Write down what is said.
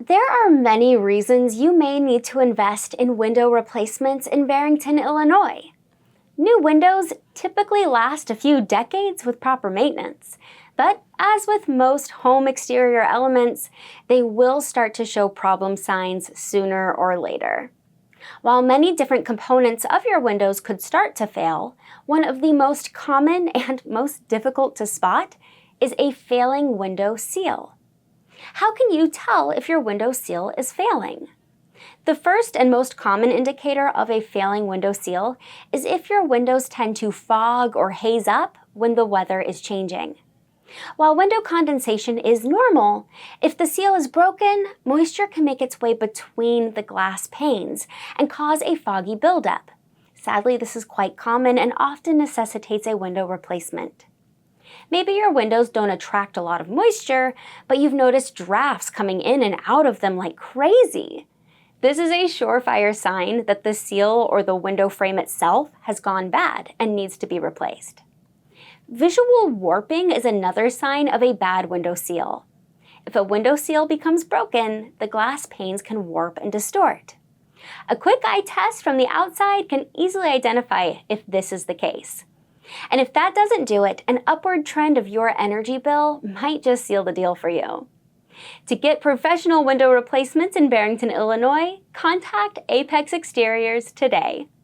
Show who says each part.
Speaker 1: There are many reasons you may need to invest in window replacements in Barrington, Illinois. New windows typically last a few decades with proper maintenance, but as with most home exterior elements, they will start to show problem signs sooner or later. While many different components of your windows could start to fail, one of the most common and most difficult to spot is a failing window seal. How can you tell if your window seal is failing? The first and most common indicator of a failing window seal is if your windows tend to fog or haze up when the weather is changing. While window condensation is normal, if the seal is broken, moisture can make its way between the glass panes and cause a foggy buildup. Sadly, this is quite common and often necessitates a window replacement. Maybe your windows don't attract a lot of moisture, but you've noticed drafts coming in and out of them like crazy. This is a surefire sign that the seal or the window frame itself has gone bad and needs to be replaced. Visual warping is another sign of a bad window seal. If a window seal becomes broken, the glass panes can warp and distort. A quick eye test from the outside can easily identify if this is the case. And if that doesn't do it, an upward trend of your energy bill might just seal the deal for you. To get professional window replacements in Barrington, Illinois, contact Apex Exteriors today.